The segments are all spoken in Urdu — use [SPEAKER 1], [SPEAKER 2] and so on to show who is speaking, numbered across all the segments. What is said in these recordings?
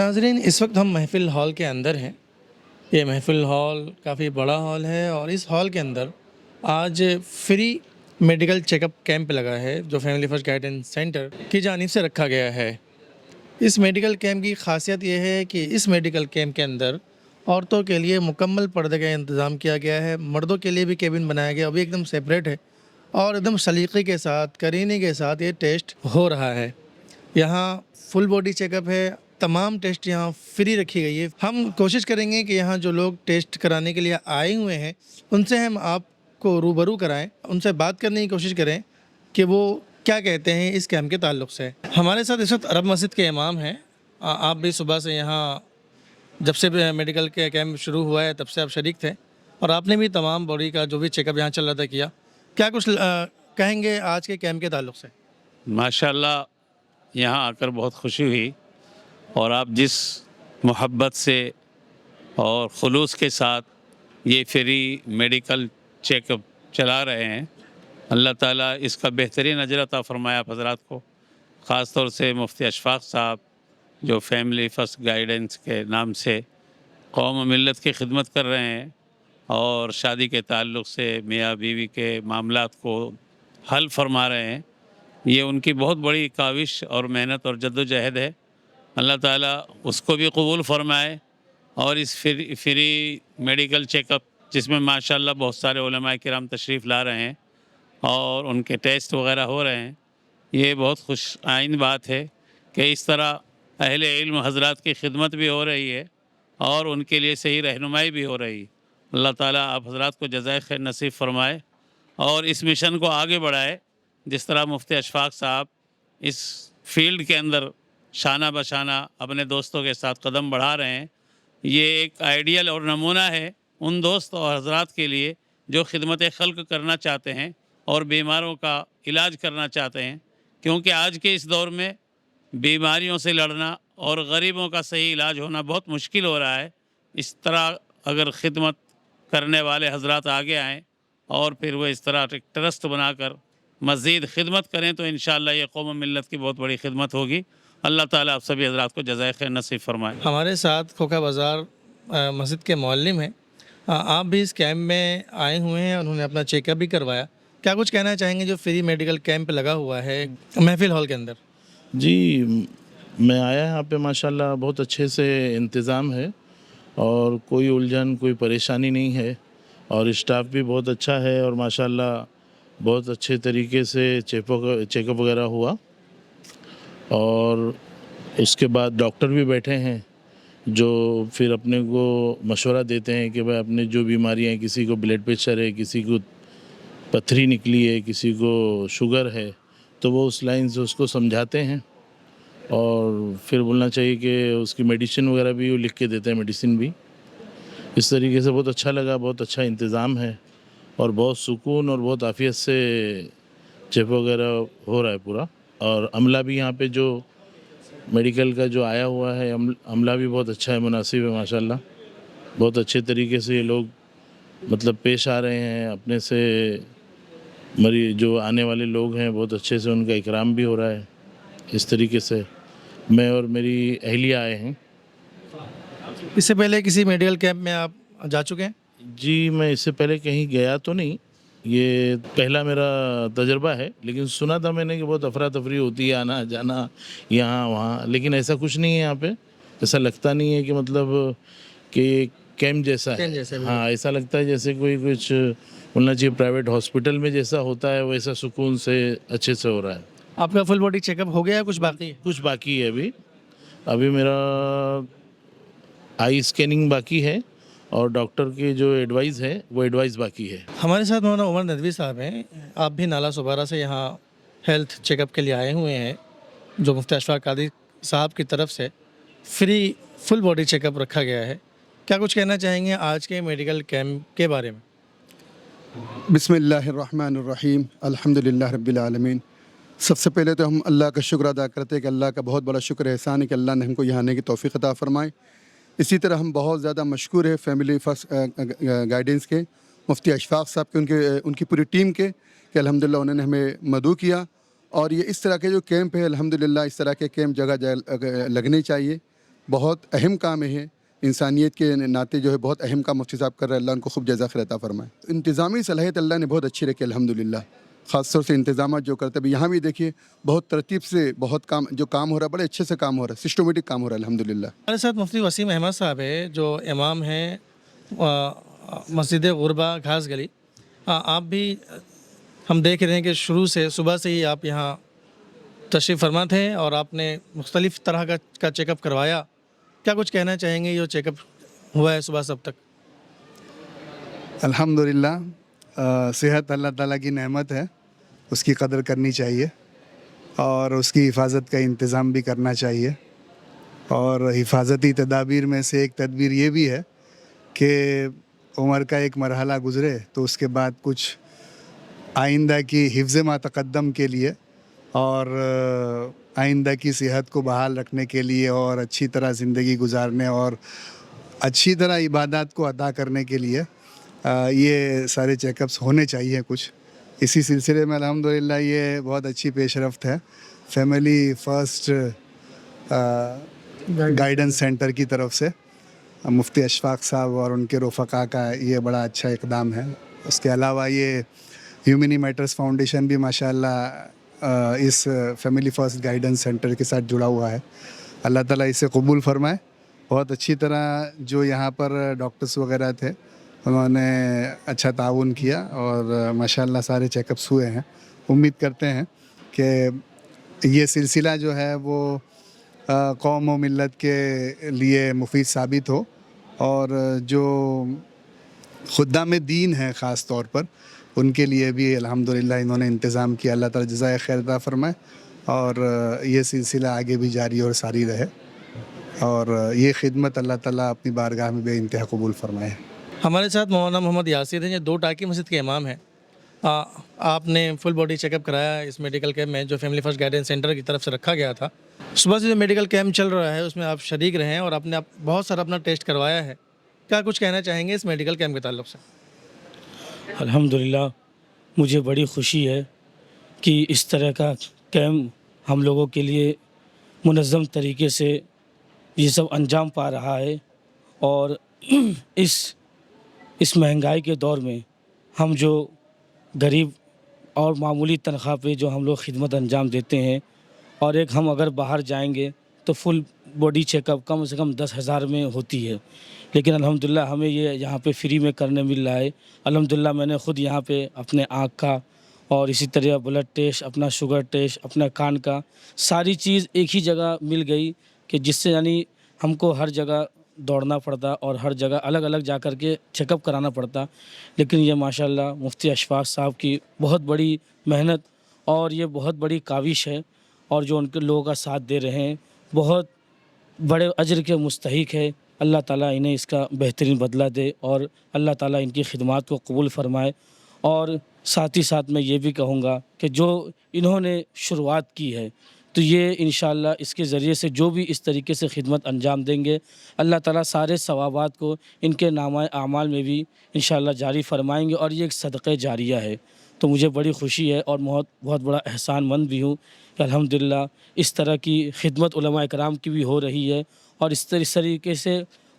[SPEAKER 1] ناظرین، اس وقت ہم محفل ہال کے اندر ہیں۔ یہ محفل ہال کافی بڑا ہال ہے اور اس ہال کے اندر آج free medical check up camp لگا ہے جو فیملی فرسٹ گائیڈنس سینٹر کی جانب سے رکھا گیا ہے۔ اس میڈیکل کیمپ کی خاصیت یہ ہے کہ اس میڈیکل کیمپ کے اندر عورتوں کے لیے مکمل پردے کا انتظام کیا گیا ہے، مردوں کے لیے بھی کیبن بنایا گیا، وہ بھی ایک دم سیپریٹ ہے اور ایک دم سلیقے کے ساتھ، کرینی کے ساتھ یہ ٹیسٹ ہو رہا ہے۔ یہاں فل باڈی چیک اپ ہے، تمام ٹیسٹ یہاں فری رکھی گئی ہے۔ ہم کوشش کریں گے کہ یہاں جو لوگ ٹیسٹ کرانے کے لیے آئے ہوئے ہیں ان سے ہم آپ کو روبرو کرائیں، ان سے بات کرنے کی کوشش کریں کہ وہ کیا کہتے ہیں اس کیمپ کے تعلق سے۔ ہمارے ساتھ اس وقت عرب مسجد کے امام ہیں۔ آپ بھی صبح سے یہاں جب سے میڈیکل کے کیمپ شروع ہوا ہے تب سے آپ شریک تھے اور آپ نے بھی تمام باڈی کا جو بھی چیک اپ یہاں چل رہا تھا کیا۔ کیا کچھ کہیں گے آج کے کیمپ کے تعلق سے؟
[SPEAKER 2] ماشاءاللہ یہاں آ کر بہت خوشی ہوئی، اور آپ جس محبت سے اور خلوص کے ساتھ یہ فری میڈیکل چیک اپ چلا رہے ہیں، اللہ تعالیٰ اس کا بہترین اجر عطا فرمایا آپ حضرات کو، خاص طور سے مفتی اشفاق صاحب جو فیملی فرسٹ گائیڈنس کے نام سے قوم و ملت کی خدمت کر رہے ہیں اور شادی کے تعلق سے میاں بیوی کے معاملات کو حل فرما رہے ہیں۔ یہ ان کی بہت بڑی کاوش اور محنت اور جد و جہد ہے۔ اللہ تعالیٰ اس کو بھی قبول فرمائے، اور اس فری میڈیکل چیک اپ جس میں ماشاءاللہ بہت سارے علماء کرام تشریف لا رہے ہیں اور ان کے ٹیسٹ وغیرہ ہو رہے ہیں، یہ بہت خوش آئند بات ہے کہ اس طرح اہل علم حضرات کی خدمت بھی ہو رہی ہے اور ان کے لیے صحیح رہنمائی بھی ہو رہی ہے۔ اللہ تعالیٰ آپ حضرات کو جزائے خیر نصیب فرمائے اور اس مشن کو آگے بڑھائے۔ جس طرح مفتی اشفاق صاحب اس فیلڈ کے اندر شانہ بشانہ اپنے دوستوں کے ساتھ قدم بڑھا رہے ہیں، یہ ایک آئیڈیل اور نمونہ ہے ان دوست اور حضرات کے لیے جو خدمت خلق کرنا چاہتے ہیں اور بیماروں کا علاج کرنا چاہتے ہیں، کیونکہ آج کے اس دور میں بیماریوں سے لڑنا اور غریبوں کا صحیح علاج ہونا بہت مشکل ہو رہا ہے۔ اس طرح اگر خدمت کرنے والے حضرات آگے آئیں اور پھر وہ اس طرح ایک ٹرسٹ بنا کر مزید خدمت کریں تو انشاءاللہ یہ قوم و ملت کی بہت بڑی خدمت ہوگی۔ اللہ تعالیٰ آپ سبھی حضرات کو جزائے خیر نصیب فرمائے۔
[SPEAKER 1] ہمارے ساتھ کھوکھا بازار مسجد کے معلم ہیں، آپ بھی اس کیمپ میں آئے ہوئے ہیں، انہوں نے اپنا چیک اپ بھی کروایا۔ کیا کچھ کہنا چاہیں گے جو فری میڈیکل کیمپ لگا ہوا ہے محفل ہال کے اندر؟
[SPEAKER 3] جی، میں آیا یہاں پہ ماشاءاللہ بہت اچھے سے انتظام ہے اور کوئی الجھن کوئی پریشانی نہیں ہے، اور اسٹاف بھی بہت اچھا ہے اور ماشاءاللہ بہت اچھے طریقے سے چیک اپ وغیرہ ہوا، اور اس کے بعد ڈاکٹر بھی بیٹھے ہیں جو پھر اپنے کو مشورہ دیتے ہیں کہ بھائی اپنے جو بیماریاں ہیں، کسی کو بلڈ پریشر ہے، کسی کو پتھری نکلی ہے، کسی کو شوگر ہے، تو وہ اس لائن سے اس کو سمجھاتے ہیں، اور پھر بولنا چاہیے کہ اس کی میڈیسن وغیرہ بھی وہ لکھ کے دیتے ہیں، میڈیسن بھی۔ اس طریقے سے بہت اچھا لگا، بہت اچھا انتظام ہے اور بہت سکون اور بہت عافیت سے چیک وغیرہ ہو رہا ہے پورا، اور عملہ بھی یہاں پہ جو میڈیکل کا جو آیا ہوا ہے عملہ بھی بہت اچھا ہے، مناسب ہے ماشاءاللہ۔ بہت اچھے طریقے سے یہ لوگ مطلب پیش آ رہے ہیں اپنے سے، جو آنے والے لوگ ہیں بہت اچھے سے ان کا اکرام بھی ہو رہا ہے۔ اس طریقے سے میں اور میری اہلیہ آئے ہیں۔
[SPEAKER 1] اس سے پہلے کسی میڈیکل کیمپ میں آپ جا چکے ہیں؟
[SPEAKER 3] جی، میں اس سے پہلے کہیں گیا تو نہیں، یہ پہلا میرا تجربہ ہے، لیکن سنا تھا میں نے کہ بہت افراتفری ہوتی ہے، آنا جانا یہاں وہاں، لیکن ایسا کچھ نہیں ہے یہاں پہ۔ ایسا لگتا نہیں ہے کہ مطلب کہ کیمپ جیسا ہے، ہاں ایسا لگتا ہے جیسے کوئی کچھ بولنا چاہیے پرائیویٹ ہاسپٹل میں جیسا ہوتا ہے ویسا سکون سے اچھے سے ہو رہا ہے۔
[SPEAKER 1] آپ کا فل باڈی چیک اپ ہو گیا ہے؟ کچھ باقی ہے؟
[SPEAKER 3] کچھ باقی ہے، ابھی میرا آئی اسکیننگ باقی ہے اور ڈاکٹر کی جو ایڈوائز ہے وہ ایڈوائز باقی ہے۔
[SPEAKER 1] ہمارے ساتھ مولانا عمر ندوی صاحب ہیں، آپ بھی نالا سوبارہ سے یہاں ہیلتھ چیک اپ کے لیے آئے ہوئے ہیں، جو مفتی اشفاق قادری صاحب کی طرف سے free full body check up رکھا گیا ہے۔ کیا کچھ کہنا چاہیں گے آج کے میڈیکل کیمپ کے بارے میں؟
[SPEAKER 4] بسم اللہ الرحمن الرحیم، الحمدللہ رب العالمین۔ سب سے پہلے تو ہم اللہ کا شکر ادا کرتے ہیں کہ اللہ کا بہت بڑا شکر احسان ہے کہ اللہ نے ہم کو یہاں آنے کی توفیق عطا فرمائے۔ اسی طرح ہم بہت زیادہ مشکور ہیں فیملی فرسٹ گائیڈنس کے، مفتی اشفاق صاحب کے، ان کی پوری ٹیم کے، کہ الحمدللہ انہوں نے ہمیں مدعو کیا، اور یہ اس طرح کے جو کیمپ ہے الحمدللہ اس طرح کے کیمپ جگہ جگہ لگنے چاہیے بہت اہم کام ہے، انسانیت کے ناطے جو ہے بہت اہم کام مفتی صاحب کر رہے ہیں، اللہ ان کو خوب جزا خیر عطا فرمائے۔ انتظامی صلاحیت اللہ نے بہت اچھی رکھی الحمدللہ، خاص طور سے انتظامات جو کرتے ہیں یہاں بھی دیکھیے بہت ترتیب سے بہت کام ہو رہا ہے، بڑے اچھے سے کام ہو رہا ہے، سسٹمیٹک کام ہو رہا ہے الحمدللہ۔
[SPEAKER 1] ہمارے ساتھ مفتی وسیم احمد صاحب ہے جو امام ہیں مسجد غربہ گھاس گلی۔ آپ بھی ہم دیکھ رہے ہیں کہ شروع سے صبح سے ہی آپ یہاں تشریف فرما تھے اور آپ نے مختلف طرح کا چیک اپ کروایا، کیا کچھ کہنا چاہیں گے؟ یہ چیک اپ ہوا ہے صبح سے اب تک؟
[SPEAKER 5] الحمدللہ، صحت اللہ تعالیٰ کی نعمت ہے، اس کی قدر کرنی چاہیے اور اس کی حفاظت کا انتظام بھی کرنا چاہیے۔ اور حفاظتی تدابیر میں سے ایک تدبیر یہ بھی ہے کہ عمر کا ایک مرحلہ گزرے تو اس کے بعد کچھ آئندہ کی حفظ ما تقدم کے لیے اور آئندہ کی صحت کو بحال رکھنے کے لیے اور اچھی طرح زندگی گزارنے اور اچھی طرح عبادات کو ادا کرنے کے لیے یہ سارے چیک اپس ہونے چاہیے کچھ۔ اسی سلسلے میں الحمدللہ یہ بہت اچھی پیش رفت ہے فیملی فرسٹ گائیڈنس سینٹر کی طرف سے، مفتی اشفاق صاحب اور ان کے رفقا کا یہ بڑا اچھا اقدام ہے۔ اس کے علاوہ یہ ہیومنی میٹرز فاؤنڈیشن بھی ماشاءاللہ اس فیملی فرسٹ گائیڈنس سینٹر کے ساتھ جڑا ہوا ہے۔ اللہ تعالیٰ اسے قبول فرمائے۔ بہت اچھی طرح جو یہاں پر ڈاکٹرز وغیرہ تھے انہوں نے اچھا تعاون کیا اور ماشاءاللہ سارے چیک اپس ہوئے ہیں۔ امید کرتے ہیں کہ یہ سلسلہ جو ہے وہ قوم و ملت کے لیے مفید ثابت ہو اور جو خدام دین ہیں خاص طور پر ان کے لیے بھی الحمدللہ انہوں نے انتظام کیا۔ اللہ تعالیٰ جزائے خیر عطا فرمائے اور یہ سلسلہ آگے بھی جاری اور ساری رہے اور یہ خدمت اللہ تعالیٰ اپنی بارگاہ میں بے انتہا قبول فرمائے۔
[SPEAKER 1] ہمارے ساتھ مولانا محمد یاسر ہیں جو 2 ٹاکی مسجد کے امام ہیں۔ آپ نے فل باڈی چیک اپ کرایا اس میڈیکل کیمپ میں جو فیملی فرسٹ گائیڈنس سینٹر کی طرف سے رکھا گیا تھا۔ صبح سے جو میڈیکل کیمپ چل رہا ہے اس میں آپ شریک رہے ہیں اور آپ نے بہت سارا اپنا ٹیسٹ کروایا ہے، کیا کچھ کہنا چاہیں گے اس میڈیکل کیمپ کے تعلق سے؟
[SPEAKER 6] الحمدللہ مجھے بڑی خوشی ہے کہ اس طرح کا کیمپ ہم لوگوں کے لیے منظم طریقے سے یہ سب انجام پا رہا ہے اور اس مہنگائی کے دور میں ہم جو غریب اور معمولی تنخواہ پہ جو ہم لوگ خدمت انجام دیتے ہیں اور ایک ہم اگر باہر جائیں گے تو فل باڈی چیک اپ کم سے کم 10,000 میں ہوتی ہے، لیکن الحمدللہ ہمیں یہ یہاں پہ فری میں کرنے مل رہا ہے۔ الحمدللہ میں نے خود یہاں پہ اپنے آنکھ کا اور اسی طرح بلڈ ٹیسٹ، اپنا شوگر ٹیسٹ، اپنا کان کا ساری چیز ایک ہی جگہ مل گئی کہ جس سے یعنی ہم کو ہر جگہ دوڑنا پڑتا اور ہر جگہ الگ الگ جا کر کے چیک اپ کرانا پڑتا، لیکن یہ ماشاءاللہ مفتی اشفاق صاحب کی بہت بڑی محنت اور یہ بہت بڑی کاوش ہے اور جو ان کے لوگوں کا ساتھ دے رہے ہیں بہت بڑے اجر کے مستحق ہے۔ اللہ تعالیٰ انہیں اس کا بہترین بدلہ دے اور اللہ تعالیٰ ان کی خدمات کو قبول فرمائے۔ اور ساتھ ہی ساتھ میں یہ بھی کہوں گا کہ جو انہوں نے شروعات کی ہے تو یہ انشاءاللہ اس کے ذریعے سے جو بھی اس طریقے سے خدمت انجام دیں گے اللہ تعالیٰ سارے ثوابات کو ان کے نامہ اعمال میں بھی انشاءاللہ جاری فرمائیں گے اور یہ ایک صدقہ جاریہ ہے۔ تو مجھے بڑی خوشی ہے اور بہت بڑا احسان مند بھی ہوں کہ الحمدللہ اس طرح کی خدمت علماء کرام کی بھی ہو رہی ہے اور اس طریقے سے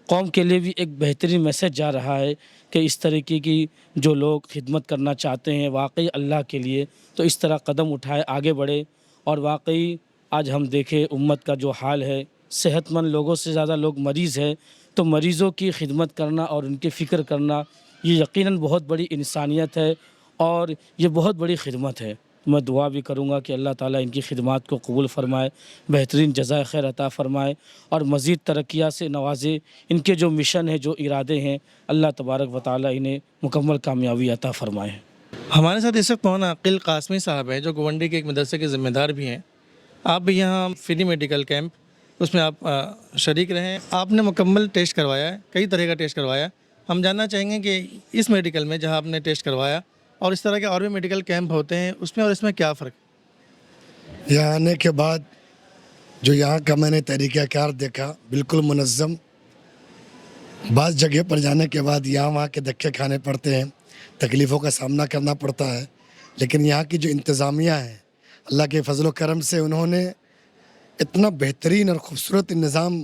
[SPEAKER 6] قوم کے لیے بھی ایک بہترین میسج جا رہا ہے کہ اس طریقے کی جو لوگ خدمت کرنا چاہتے ہیں واقعی اللہ کے لیے تو اس طرح قدم اٹھائے آگے بڑھے۔ اور واقعی آج ہم دیکھیں امت کا جو حال ہے، صحت مند لوگوں سے زیادہ لوگ مریض ہیں، تو مریضوں کی خدمت کرنا اور ان کی فکر کرنا یہ یقیناً بہت بڑی انسانیت ہے اور یہ بہت بڑی خدمت ہے۔ میں دعا بھی کروں گا کہ اللہ تعالیٰ ان کی خدمات کو قبول فرمائے، بہترین جزائے خیر عطا فرمائے اور مزید ترقیات سے نوازے۔ ان کے جو مشن ہے، جو ارادے ہیں، اللہ تبارک و تعالیٰ انہیں مکمل کامیابی عطا فرمائے۔
[SPEAKER 1] ہمارے ساتھ اس وقت مولانا عقیل قاسمی صاحب ہیں جو گونڈی کے ایک مدرسے کے ذمہ دار بھی ہیں۔ آپ بھی یہاں فری میڈیکل کیمپ اس میں آپ شریک رہے ہیں، آپ نے مکمل ٹیسٹ کروایا ہے، کئی طرح کا ٹیسٹ کروایا۔ ہم جاننا چاہیں گے کہ اس میڈیکل میں جہاں آپ نے ٹیسٹ کروایا اور اس طرح کے اور بھی میڈیکل کیمپ ہوتے ہیں اس میں اور اس میں کیا فرق ہے؟
[SPEAKER 7] یہاں آنے کے بعد جو یہاں کا میں نے طریقہ کار دیکھا بالکل منظم، بعض جگہ پر جانے کے بعد یہاں وہاں کے دھکے کھانے پڑتے ہیں، تکلیفوں کا سامنا کرنا پڑتا ہے، لیکن یہاں کی جو انتظامیہ ہے اللہ کے فضل و کرم سے انہوں نے اتنا بہترین اور خوبصورت نظام